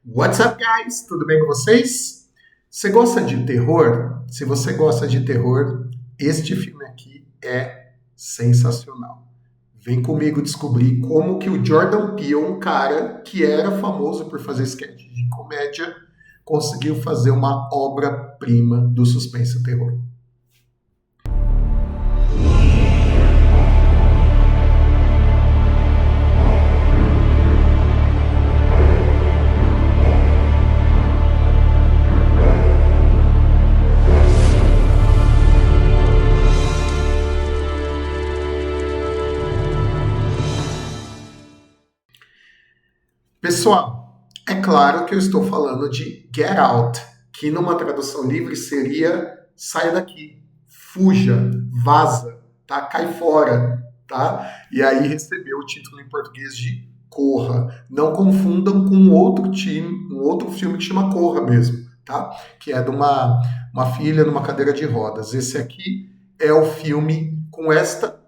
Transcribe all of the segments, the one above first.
What's up, guys? Tudo bem com vocês? Você gosta de terror? Se você gosta de terror, este filme aqui é sensacional. Vem comigo descobrir como que o Jordan Peele, um cara que era famoso por fazer sketch de comédia, conseguiu fazer uma obra-prima do suspense e terror. Pessoal, é claro que eu estou falando de Get Out, que numa tradução livre seria saia daqui, fuja, vaza, tá? Cai fora, tá? E aí recebeu o título em português de Corra. Não confundam com um outro filme que chama Corra mesmo, tá? Que é de uma filha numa cadeira de rodas. Esse aqui é o filme com esta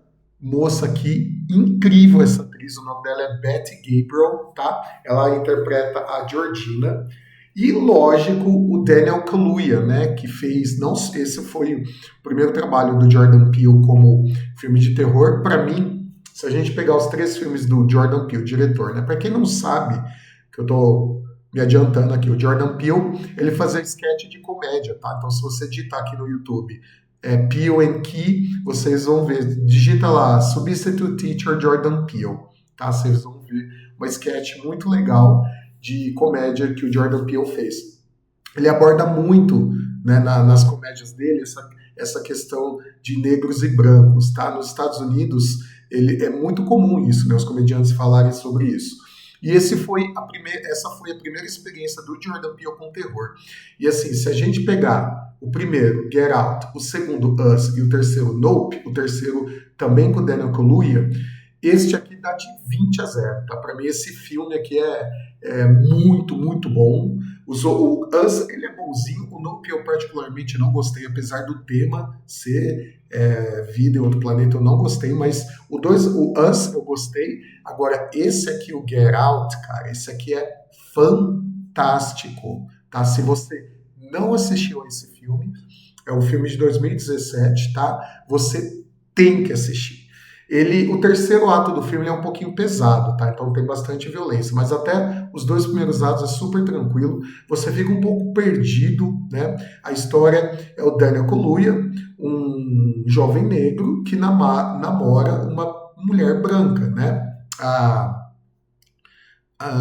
moça aqui, incrível essa atriz, o nome dela é Betty Gabriel, tá? Ela interpreta a Georgina. E, lógico, o Daniel Kaluuya, né, que fez, não, esse foi o primeiro trabalho do Jordan Peele como filme de terror. Para mim, se a gente pegar os três filmes do Jordan Peele, diretor, né, para quem não sabe, que eu tô me adiantando aqui, o Jordan Peele, ele fazia sketch de comédia, tá? Então, se você digitar aqui no YouTube Peele and Key, vocês vão ver, digita lá, Substitute Teacher Jordan Peele, tá? Vocês vão ver uma sketch muito legal de comédia que o Jordan Peele fez. Ele aborda muito, né, nas comédias dele essa questão de negros e brancos, tá? Nos Estados Unidos é muito comum isso, né, os comediantes falarem sobre isso. E essa foi a primeira experiência do Jordan Peele com terror. E assim, se a gente pegar o primeiro, Get Out, o segundo, Us, e o terceiro, Nope, o terceiro também com o Daniel Kaluuya, este aqui dá de 20-0, tá? Para mim esse filme aqui é muito, muito bom. O Us, ele é bonzinho, o Nope eu particularmente não gostei, apesar do tema ser vida em outro planeta, eu não gostei, mas o Us eu gostei. Agora, esse aqui, o Get Out, cara, esse aqui é fantástico, tá? Se você não assistiu a esse filme, é um filme de 2017, tá? Você tem que assistir. O terceiro ato do filme é um pouquinho pesado, tá? Então tem bastante violência, mas até os dois primeiros atos é super tranquilo. Você fica um pouco perdido, né? A história é o Daniel Kaluuya, um jovem negro que namora uma mulher branca, né? A,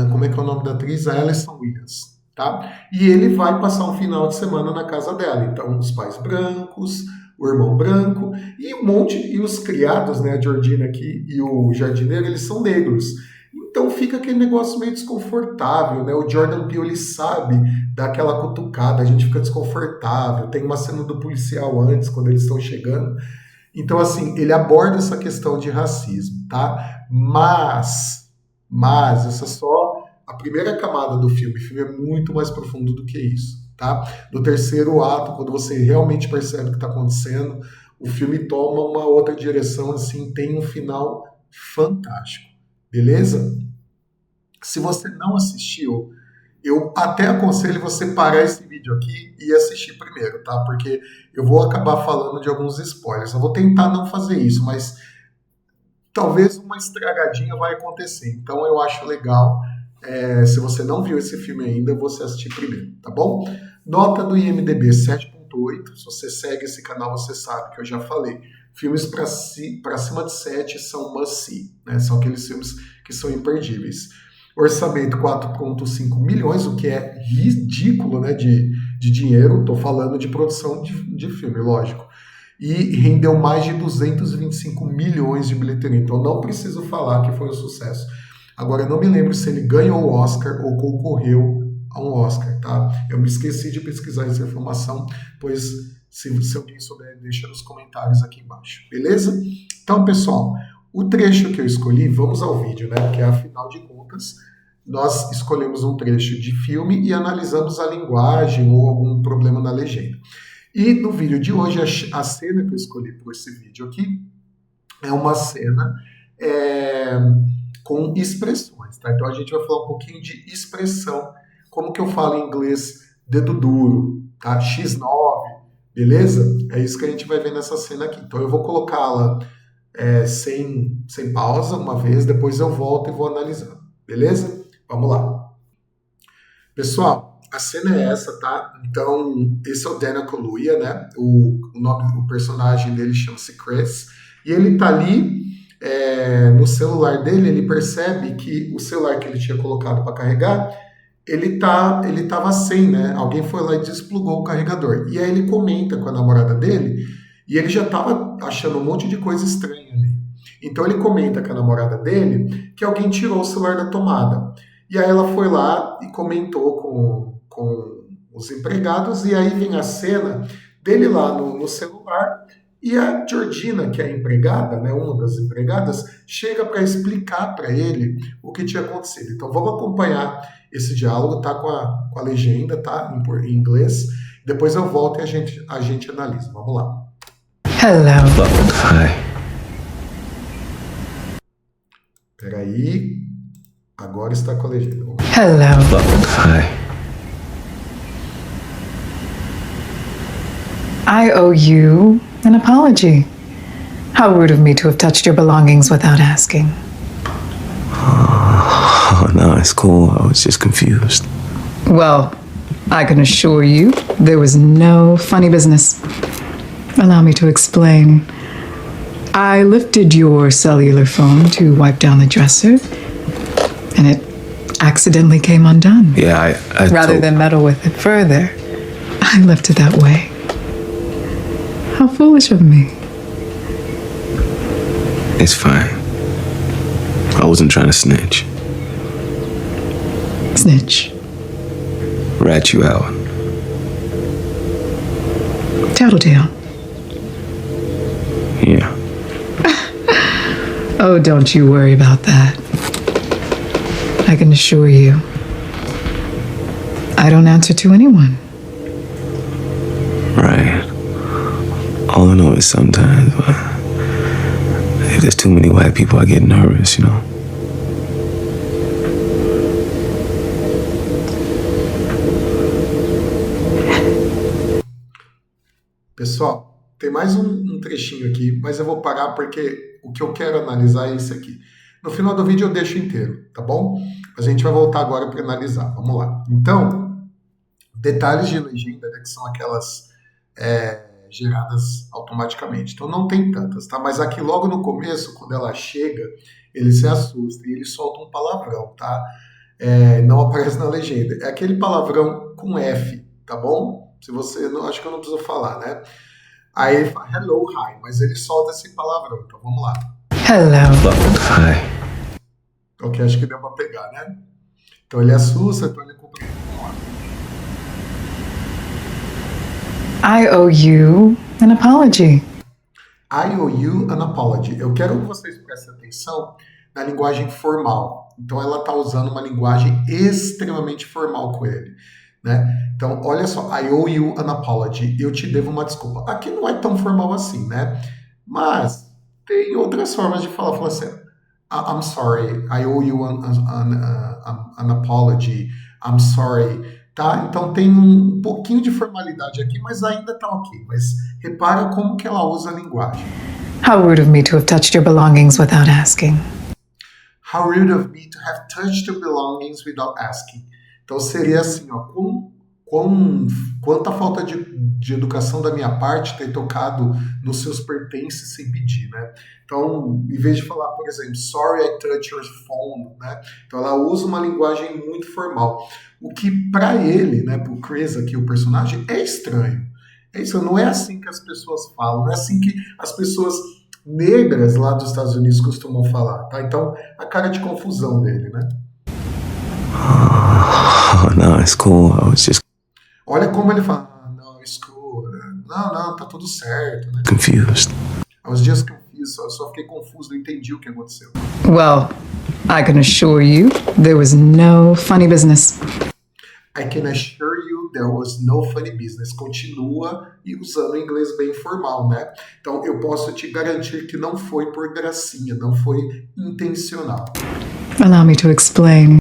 como é que é o nome da atriz? A Alison Williams, tá? E ele vai passar um final de semana na casa dela. Então, os pais brancos, o irmão branco e um monte, e os criados, né, a Georgina aqui e o jardineiro, eles são negros. Então fica aquele negócio meio desconfortável, né? O Jordan Peele, ele sabe dar aquela cutucada, a gente fica desconfortável. Tem uma cena do policial antes, quando eles estão chegando. Então, assim, ele aborda essa questão de racismo, tá? Essa é só a primeira camada do filme. O filme é muito mais profundo do que isso, tá? No terceiro ato, quando você realmente percebe o que está acontecendo, o filme toma uma outra direção, assim, tem um final fantástico, beleza? Se você não assistiu, eu até aconselho você parar esse vídeo aqui e assistir primeiro, tá? Porque eu vou acabar falando de alguns spoilers. Eu vou tentar não fazer isso, mas talvez uma estragadinha vai acontecer. Então eu acho legal, se você não viu esse filme ainda, você assistir primeiro, tá bom? Nota do IMDb 7.8. Se você segue esse canal, você sabe que eu já falei. Filmes para cima de 7 são must-see, né? São aqueles filmes que são imperdíveis. Orçamento 4,5 milhões, o que é ridículo, né, de dinheiro. Estou falando de produção de filme, lógico. E rendeu mais de 225 milhões de bilheteria. Então não preciso falar que foi um sucesso. Agora, eu não me lembro se ele ganhou o Oscar ou concorreu a um Oscar, tá? Eu me esqueci de pesquisar essa informação, pois se alguém souber, deixa nos comentários aqui embaixo, beleza? Então, pessoal, o trecho que eu escolhi, vamos ao vídeo, né? Porque afinal de contas, nós escolhemos um trecho de filme e analisamos a linguagem ou algum problema na legenda. E no vídeo de hoje, a cena que eu escolhi para esse vídeo aqui é uma cena com expressões, tá? Então a gente vai falar um pouquinho de expressão como que eu falo em inglês dedo duro, tá? X9, beleza? É isso que a gente vai ver nessa cena aqui. Então eu vou colocá-la sem pausa uma vez, depois eu volto e vou analisando, beleza? Vamos lá. Pessoal, a cena é essa, tá? Então, esse é o Daniel Kaluuya, né? O nome do personagem dele chama-se Chris. E ele tá ali no celular dele, ele percebe que o celular que ele tinha colocado para carregar, ele tava sem, né? Alguém foi lá e desplugou o carregador. E aí ele comenta com a namorada dele, e ele já tava achando um monte de coisa estranha ali. Então ele comenta com a namorada dele que alguém tirou o celular da tomada. E aí ela foi lá e comentou com os empregados, e aí vem a cena dele lá no celular, e a Georgina, que é a empregada, né, uma das empregadas, chega para explicar para ele o que tinha acontecido. Então vamos acompanhar esse diálogo, tá com a legenda, tá em inglês. Depois eu volto e a gente analisa. Vamos lá. Hello. Hi. Peraí. Agora está com a legenda. Hello. Hi. I owe you an apology. How rude of me to have touched your belongings without asking. Oh, no, it's cool. I was just confused. Well, I can assure you there was no funny business. Allow me to explain. I lifted your cellular phone to wipe down the dresser, and it accidentally came undone. Yeah, I Rather than meddle with it further, I left it that way. How foolish of me. It's fine. I wasn't trying to snitch. Snitch. Rat you out. Tattletale. Yeah. Oh, don't you worry about that. I can assure you, I don't answer to anyone. Right. All I know is sometimes if there's too many white people, I get nervous, you know? Pessoal, tem mais um trechinho aqui, mas eu vou parar porque o que eu quero analisar é isso aqui. No final do vídeo eu deixo inteiro, tá bom? Mas a gente vai voltar agora para analisar. Vamos lá. Então, detalhes de legenda, né, que são aquelas geradas automaticamente. Então não tem tantas, tá? Mas aqui logo no começo, quando ela chega, ele se assusta e ele solta um palavrão, tá? Não aparece na legenda. É aquele palavrão com F, tá bom? Se você não, acho que eu não preciso falar, né? Aí ele fala hello, hi, mas ele solta esse palavrão. Então vamos lá. Hello. Hi. Ok, acho que deu pra pegar, né? Então ele assusta, então ele cumprimenta. I owe you an apology. I owe you an apology. Eu quero que vocês prestem atenção na linguagem formal. Então ela está usando uma linguagem extremamente formal com ele, né? Então olha só, I owe you an apology. Eu te devo uma desculpa. Aqui não é tão formal assim, né? Mas tem outras formas de falar. Fala assim, I'm sorry, I owe you an apology. I'm sorry. Tá? Então tem um pouquinho de formalidade aqui, mas ainda tá ok. Mas repara como que ela usa a linguagem. How rude of me to have touched your belongings without asking. How rude of me to have touched your belongings without asking. Então seria assim, ó, quanta falta de educação da minha parte ter tocado nos seus pertences sem pedir, né? Então, em vez de falar, por exemplo, sorry I touched your phone, né? Então ela usa uma linguagem muito formal. O que para ele, né, pro Chris aqui, o personagem, é estranho. É isso, não é assim que as pessoas falam, não é assim que as pessoas negras lá dos Estados Unidos costumam falar, tá? Então, a cara de confusão dele, né? Oh, no, it's cool. I was just Olha como ele fala, não, it's cool. Não, tá tudo certo, né? confused. I was just confused, eu só fiquei confuso, não entendi o que aconteceu. Well, I can assure you there was no funny business. I can assure you there was no funny business. Continua e usando o inglês bem formal, né? Então eu posso te garantir que não foi por gracinha, não foi intencional. Allow me to explain.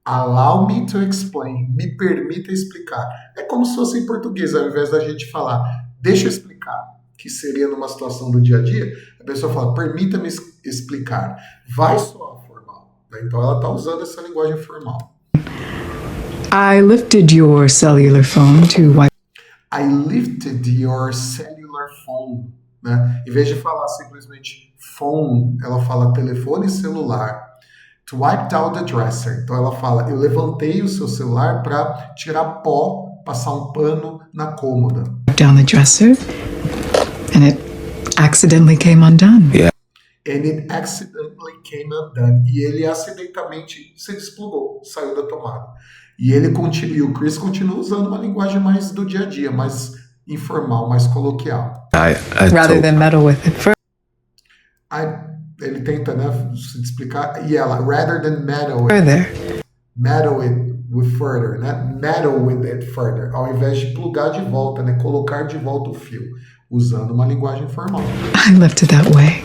Allow me to explain. Me permita explicar. É como se fosse em português, ao invés da gente falar, deixa eu explicar, que seria numa situação do dia a dia, a pessoa fala, permita-me explicar. Vai soar formal. Né? Então ela está usando essa linguagem formal. I lifted your cellular phone to wipe. I lifted your cellular phone. Né? Em vez de falar simplesmente phone, ela fala telefone celular. To wipe down the dresser. Então ela fala, eu levantei o seu celular para tirar pó, passar um pano na cômoda. Down the dresser, and it accidentally came undone. Yeah. And it accidentally came undone. E ele acidentalmente se desplugou, saiu da tomada. E o Chris continua usando uma linguagem mais do dia a dia, mais informal, mais coloquial. Rather than meddle with it Ele tenta, né, se explicar. E ela, rather than meddle it with further, né? Meddle with it further. Ao invés de plugar de volta, né? Colocar de volta o fio. Usando uma linguagem formal. I left it that way.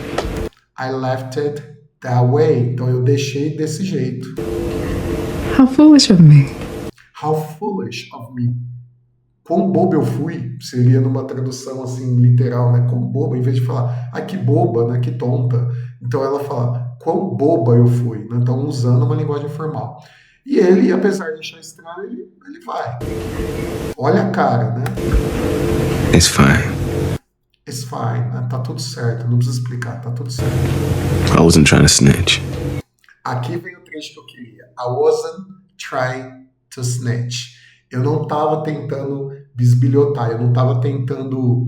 I left it that way. Então eu deixei desse jeito. How foolish of me. How foolish of me. Quão bobo eu fui, seria numa tradução assim literal, né? Quão boba, em vez de falar, que boba, né? Que tonta. Então ela fala, quão boba eu fui, né? Então usando uma linguagem formal. E ele, apesar de achar estranho, ele vai. Olha a cara, né? It's fine. It's fine, né? Tá tudo certo, não precisa explicar, tá tudo certo. I wasn't trying to snitch. Aqui vem o trecho que eu queria. I wasn't trying to snitch. Eu não tava tentando bisbilhotar, eu não tava tentando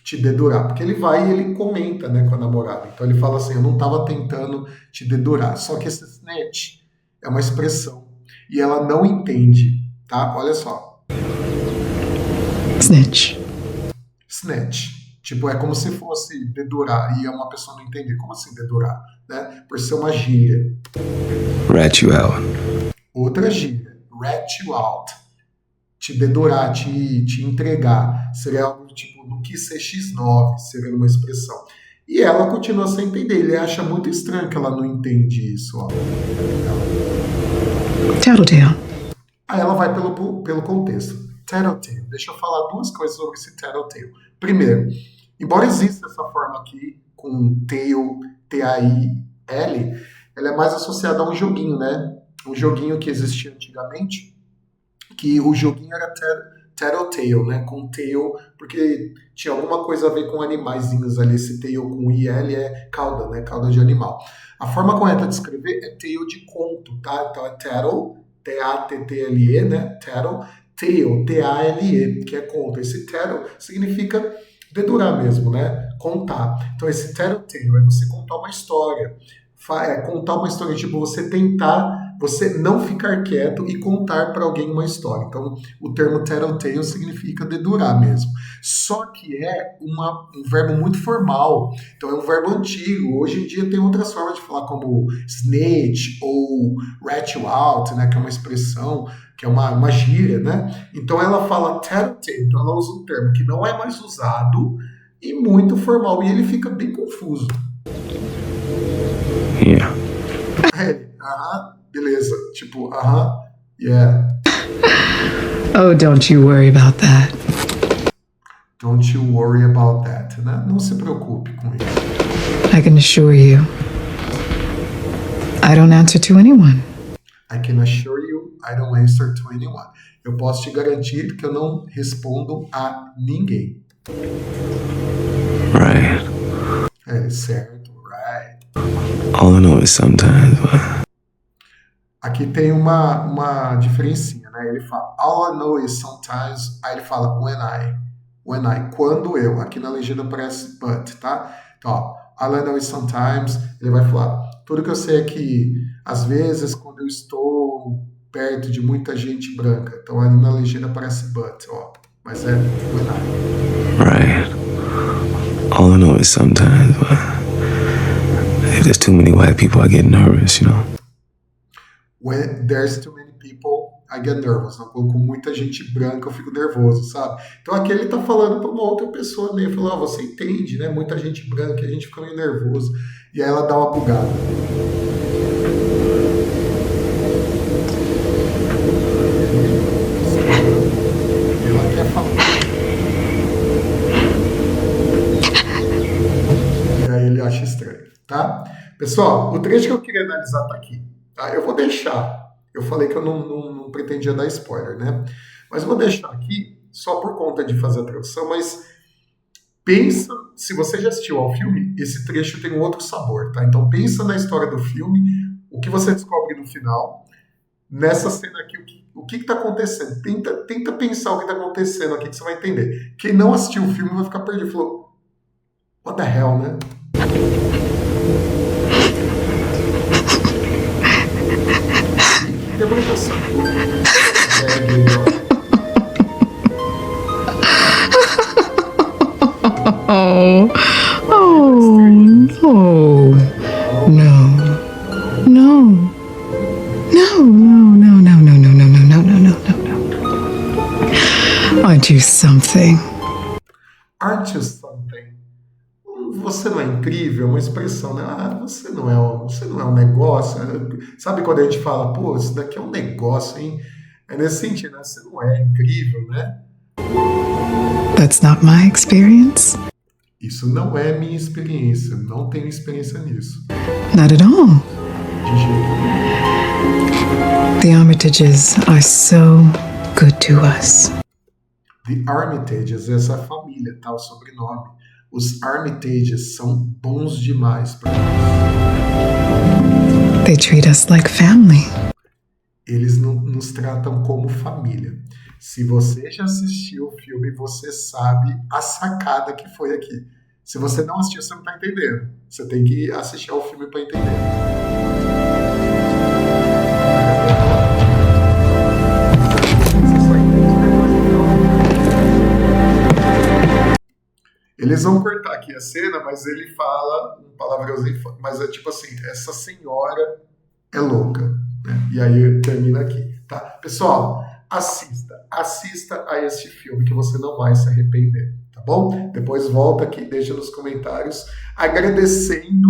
te dedurar. Porque ele vai e ele comenta, né, com a namorada. Então ele fala assim, eu não tava tentando te dedurar. Só que esse snitch é uma expressão. E ela não entende, tá? Olha só. Snitch. Snitch. Tipo, é como se fosse dedurar. E uma pessoa não entender. Como assim dedurar? Né? Por ser uma gíria. Rat you out. Outra gíria. Rat you out. Te dedurar, te entregar. Seria algo tipo, no que ser X9, seria uma expressão. E ela continua sem entender. Ele acha muito estranho que ela não entende isso. Ó. Tattletale. Aí ela vai pelo contexto. Tattletale. Deixa eu falar duas coisas sobre esse tattletale. Primeiro, embora exista essa forma aqui, com tail, T-A-I-L, ela é mais associada a um joguinho, né? Um joguinho que existia antigamente, que o joguinho era Tattletale, né? Com tail, porque tinha alguma coisa a ver com animaizinhos ali. Esse tail com I-L é cauda, né? Cauda de animal. A forma correta de escrever é tail de conto, tá? Então é tattle, T-A-T-T-L-E, né? Tattle, tail, T-A-L-E, que é conto. Esse tattle significa dedurar mesmo, né? Contar. Então esse tattletale é você contar uma história. Contar uma história, tipo, você não ficar quieto e contar para alguém uma história. Então, o termo tattletale significa dedurar mesmo. Só que é um verbo muito formal. Então, é um verbo antigo. Hoje em dia tem outras formas de falar, como snitch ou rat you out, né? Que é uma expressão, que é uma gíria, né? Então, ela fala tattletale. Então, ela usa um termo que não é mais usado e muito formal. E ele fica bem confuso. Yeah. Beleza. Tipo, yeah. Oh, don't you worry about that. Don't you worry about that, né? Não se preocupe com isso. I can assure you, I don't answer to anyone. I can assure you, I don't answer to anyone. Eu posso te garantir que eu não respondo a ninguém. Right. Certo, right. All I know is sometimes. Aqui tem uma diferencinha, né? Ele fala, all I know is sometimes, aí ele fala, when I, quando eu. Aqui na legenda aparece but, tá? Então, ó, all I know is sometimes, ele vai falar, tudo que eu sei é que, às vezes, quando eu estou perto de muita gente branca, então ali na legenda aparece but, ó, mas é when I. Right. All I know is sometimes, if there's too many white people, I get nervous, you know? When there's too many people, I get nervous. Não? Com muita gente branca, eu fico nervoso, sabe? Então aqui ele tá falando para uma outra pessoa, né? Ele falou, você entende, né? Muita gente branca, a gente fica meio nervoso. E aí ela dá uma bugada. tá? Pessoal, o trecho que eu queria analisar tá aqui, tá? Eu vou deixar, eu falei que eu não pretendia dar spoiler, né? Mas eu vou deixar aqui só por conta de fazer a tradução, mas pensa, se você já assistiu ao filme, esse trecho tem um outro sabor, tá? Então pensa na história do filme, o que você descobre no final, nessa cena aqui, o que está acontecendo? Tenta pensar o que está acontecendo aqui que você vai entender. Quem não assistiu o filme vai ficar perdido. Falou, what the hell, né? Interpretação. Oh, oh, no. No. No. No, no, no, no, no, no, no, no, no, no, no, no. Aren't you something? Aren't you something? Você não é incrível? Uma expressão, né? Ah, você não é um negócio. Sabe quando a gente fala, pô, isso daqui é um negócio, hein? É nesse sentido, né? Você não é incrível, né? That's not my experience. Isso não é minha experiência. Não tenho experiência nisso. Not at all. De jeito nenhum. The Armitages are so good to us. The Armitages, essa é a família, tá? O sobrenome. Os Armitages são bons demais para nós. They treat us like family. Eles nos tratam como família. Se você já assistiu o filme, você sabe a sacada que foi aqui. Se você não assistiu, você não está entendendo. Você tem que assistir ao filme para entender. Eles vão cortar aqui a cena, mas ele fala um palavrãozinho, mas é tipo assim, essa senhora é louca, né? E aí termina aqui, tá? Pessoal, assista a esse filme que você não vai se arrepender, tá bom? Depois volta aqui e deixa nos comentários agradecendo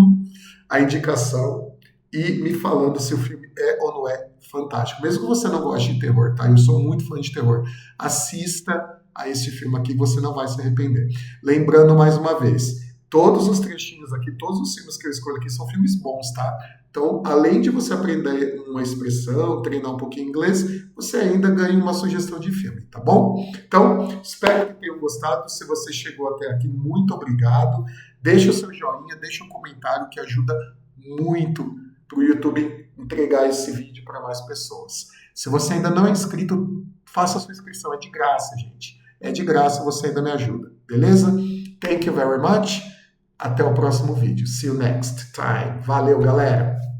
a indicação e me falando se o filme é ou não é fantástico. Mesmo que você não goste de terror, tá? Eu sou muito fã de terror. Assista a esse filme aqui, você não vai se arrepender. Lembrando mais uma vez, todos os trechinhos aqui, todos os filmes que eu escolho aqui são filmes bons, tá? Então, além de você aprender uma expressão, treinar um pouquinho inglês, você ainda ganha uma sugestão de filme, tá bom? Então, espero que tenham gostado. Se você chegou até aqui, muito obrigado. Deixa o seu joinha, deixa um comentário que ajuda muito para o YouTube entregar esse vídeo para mais pessoas. Se você ainda não é inscrito, faça a sua inscrição, é de graça, gente. É de graça, você ainda me ajuda, beleza? Thank you very much. Até o próximo vídeo. See you next time. Valeu, galera!